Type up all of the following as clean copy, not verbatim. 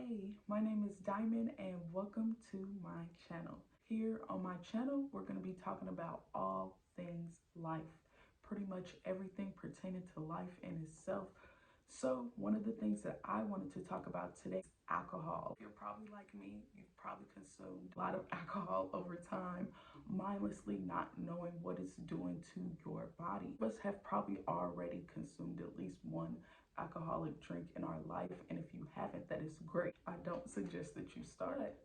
Hey, my name is Diamond and welcome to my channel. Here on my channel, we're going to be talking about all things life, pretty much everything pertaining to life in itself. So one of the things that I wanted to talk about today is alcohol. If you're probably like me, you've probably consumed a lot of alcohol over time, mindlessly not knowing what it's doing to your body. Most have probably already consumed at least one alcoholic drink in our life, and if you haven't, that is great. I don't suggest that you start. But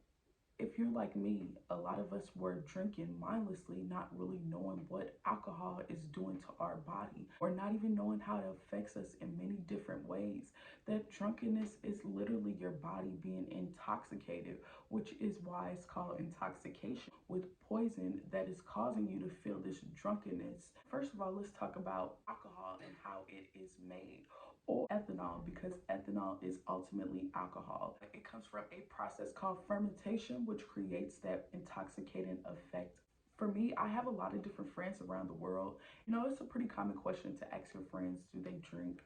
if you're like me, a lot of us were drinking mindlessly, not really knowing what alcohol is doing to our body, or not even knowing how it affects us in many different ways. That drunkenness is literally your body being intoxicated, which is why it's called intoxication, with poison that is causing you to feel this drunkenness. First of all, let's talk about alcohol and how it is made, or ethanol, because ethanol is ultimately alcohol. It comes from a process called fermentation, which creates that intoxicating effect. For me, I have a lot of different friends around the world. You know, it's a pretty common question to ask your friends, do they drink?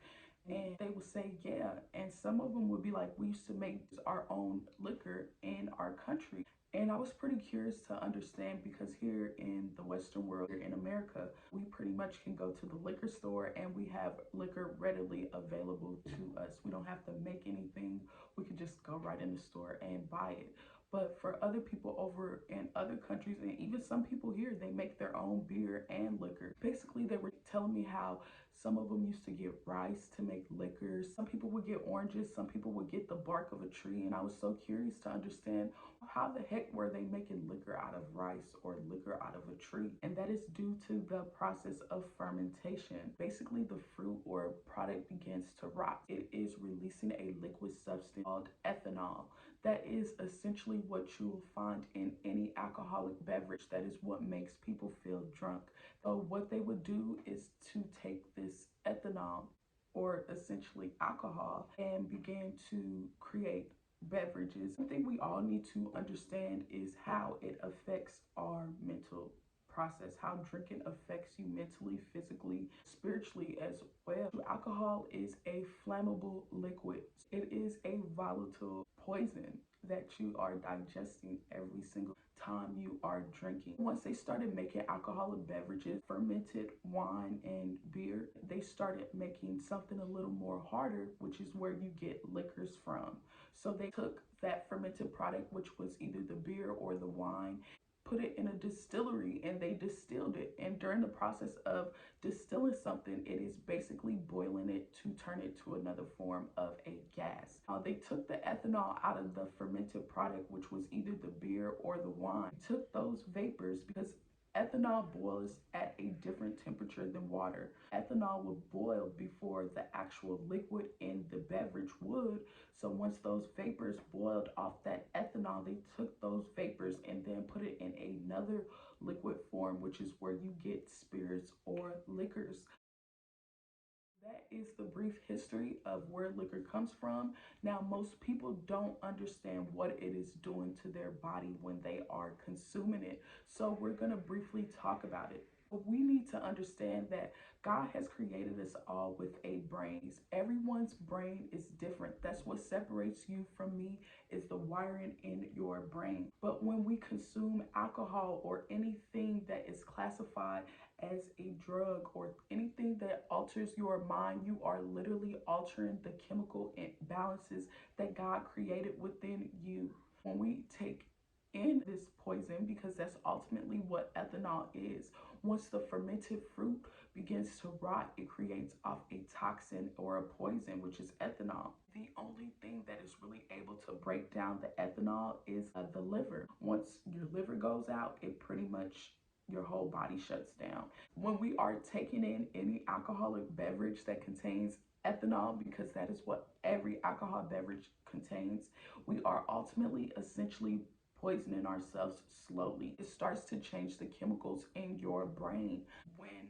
And they will say, yeah. And some of them would be like, we used to make our own liquor in our country. And I was pretty curious to understand, because here in the Western world, here in America, we pretty much can go to the liquor store and we have liquor readily available to us. We don't have to make anything. We can just go right in the store and buy it. But for other people over in other countries, and even some people here, they make their own beer and liquor. Basically, they were telling me how some of them used to get rice to make liquors. Some people would get oranges. Some people would get the bark of a tree. And I was so curious to understand, how the heck were they making liquor out of rice or liquor out of a tree? And that is due to the process of fermentation. Basically, the fruit or product begins to rot. It is releasing a liquid substance called ethanol. That is essentially what you will find in any alcoholic beverage. That is what makes people feel drunk. So what they would do is to take this ethanol, or essentially alcohol, and begin to create beverages. One thing we all need to understand is how it affects our mental process, how drinking affects you mentally, physically, spiritually as well. Alcohol is a flammable liquid. It is a volatile poison that you are digesting every single time you are drinking. Once they started making alcoholic beverages, fermented wine and beer, they started making something a little more harder, which is where you get liquors from. So they took that fermented product, which was either the beer or the wine, put it in a distillery, and they distilled it. And during the process of distilling something, it is basically boiling it to turn it to another form of a gas. They took the ethanol out of the fermented product, which was either the beer or the wine, took those vapors, because ethanol boils at a different temperature than water. Ethanol would boil before the actual liquid in the beverage would. So once those vapors boiled off that ethanol, they took those vapors and then put it in another liquid form, which is where you get spirits or liquors. That is the brief history of where liquor comes from. Now, most people don't understand what it is doing to their body when they are consuming it. So we're going to briefly talk about it. We need to understand that God has created us all with a brain. Everyone's brain is different. That's what separates you from me, is the wiring in your brain. But when we consume alcohol or anything that is classified as a drug, or anything that alters your mind, you are literally altering the chemical imbalances that God created within you. When we take in this poison, because that's ultimately what ethanol is. Once the fermented fruit begins to rot, it creates off a toxin or a poison, which is ethanol. The only thing that is really able to break down the ethanol is the liver. Once your liver goes out, it pretty much, your whole body shuts down. When we are taking in any alcoholic beverage that contains ethanol, because that is what every alcohol beverage contains, we are ultimately essentially poisoning ourselves slowly. It starts to change the chemicals in your brain. When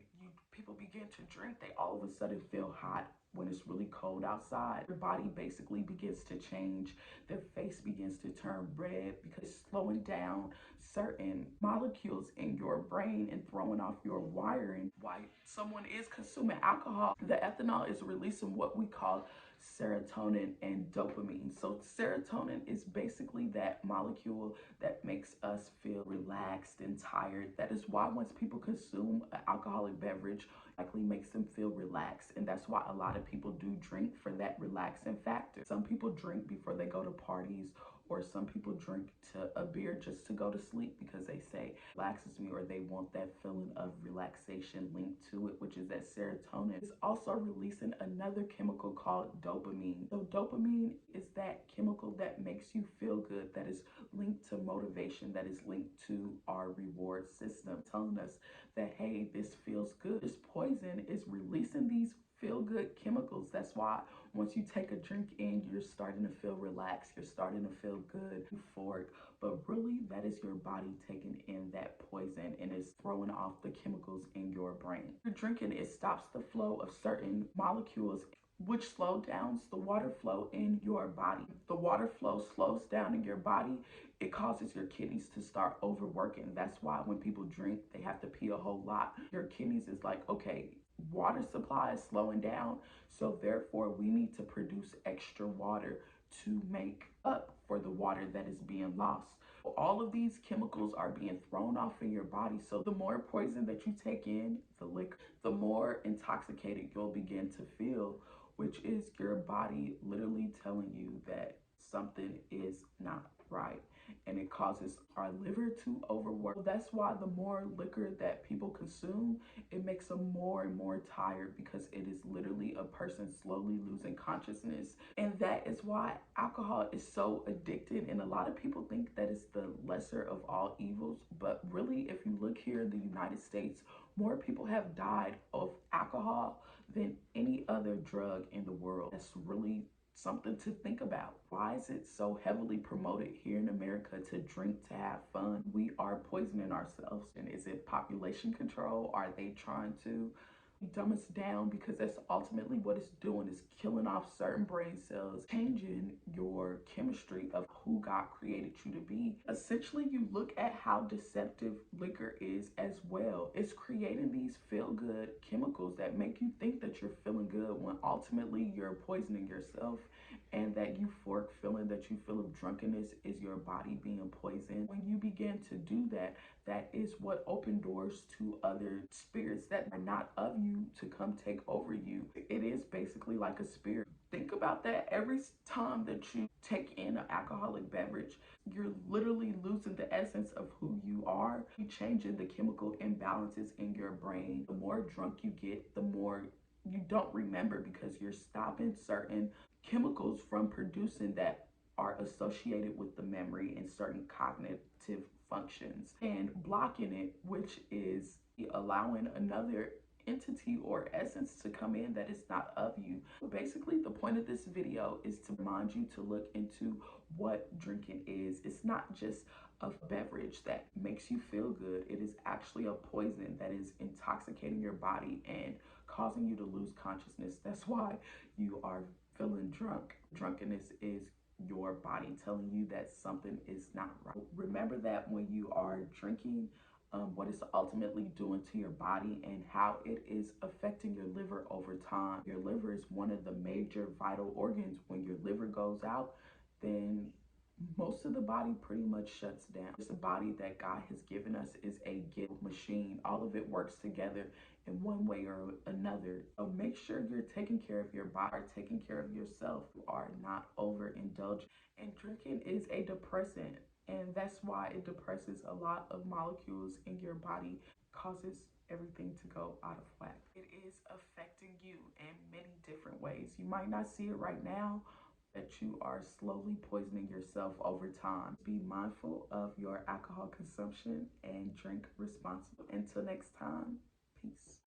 people begin to drink, they all of a sudden feel hot when it's really cold outside, your body basically begins to change. Their face begins to turn red because it's slowing down certain molecules in your brain and throwing off your wiring. While someone is consuming alcohol, the ethanol is releasing what we call serotonin and dopamine. So serotonin is basically that molecule that makes us feel relaxed and tired. That is why once people consume an alcoholic beverage, likely makes them feel relaxed. And that's why a lot of people do drink, for that relaxing factor. Some people drink before they go to parties, or some people drink to a beer just to go to sleep because they say relaxes me, or they want that feeling of relaxation linked to it, which is that serotonin. It's also releasing another chemical called dopamine. So dopamine is that chemical that makes you feel good, that is linked to motivation, that is linked to our reward system, telling us that, hey, this feels good. This poison is releasing these feel-good chemicals. That's why once you take a drink in, you're starting to feel relaxed, you're starting to feel good, euphoric, but really that is your body taking in that poison and is throwing off the chemicals in your brain. You're drinking, it stops the flow of certain molecules, which slow down the water flow in your body. The water flow slows down in your body, it causes your kidneys to start overworking. That's why when people drink, they have to pee a whole lot. Your kidneys is like, okay, water supply is slowing down, so therefore we need to produce extra water to make up for the water that is being lost. All of these chemicals are being thrown off in your body. So the more poison that you take in, the liquor, the more intoxicated you'll begin to feel, which is your body literally telling you that something is not right, and it causes our liver to overwork. That's why the more liquor that people consume, it makes them more and more tired, because it is literally a person slowly losing consciousness. And that is why alcohol is so addictive. And a lot of people think that it's the lesser of all evils, but really, if you look here in the United States, more people have died of alcohol than any other drug in the world. That's really something to think about. Why is it so heavily promoted here in America to drink to have fun? We are poisoning ourselves. And is it population control? Are they trying to dumb us down? Because that's ultimately what it's doing, is killing off certain brain cells, changing your chemistry of who God created you to be. Essentially, you look at how deceptive liquor is as well. It's creating these feel-good chemicals that make you think that you're feeling good, when ultimately you're poisoning yourself. And that euphoric feeling that you feel of drunkenness is your body being poisoned. When you begin to do that, that is what opened doors to other spirits that are not of you to come take over you. It is basically like a spirit. Think about that. Every time that you take in an alcoholic beverage, you're literally losing the essence of who you are. You're changing the chemical imbalances in your brain. The more drunk you get, the more you don't remember, because you're stopping certain chemicals from producing that are associated with the memory and certain cognitive functions, and blocking it, which is allowing another entity or essence to come in that is not of you. Basically, the point of this video is to remind you to look into what drinking is. It's not just a beverage that makes you feel good. It is actually a poison that is intoxicating your body and causing you to lose consciousness. That's why you are feeling drunk. Drunkenness is your body telling you that something is not right. Remember that when you are drinking, what it's ultimately doing to your body and how it is affecting your liver over time. Your liver is one of the major vital organs. When your liver goes out, then most of the body pretty much shuts down. It's a body that God has given us is a gift machine. All of it works together in one way or another. So make sure you're taking care of your body, taking care of yourself. You are not overindulged. And drinking is a depressant, and that's why it depresses a lot of molecules in your body, causes everything to go out of whack. It is affecting you in many different ways. You might not see it right now, that you are slowly poisoning yourself over time. Be mindful of your alcohol consumption and drink responsibly. Until next time, peace.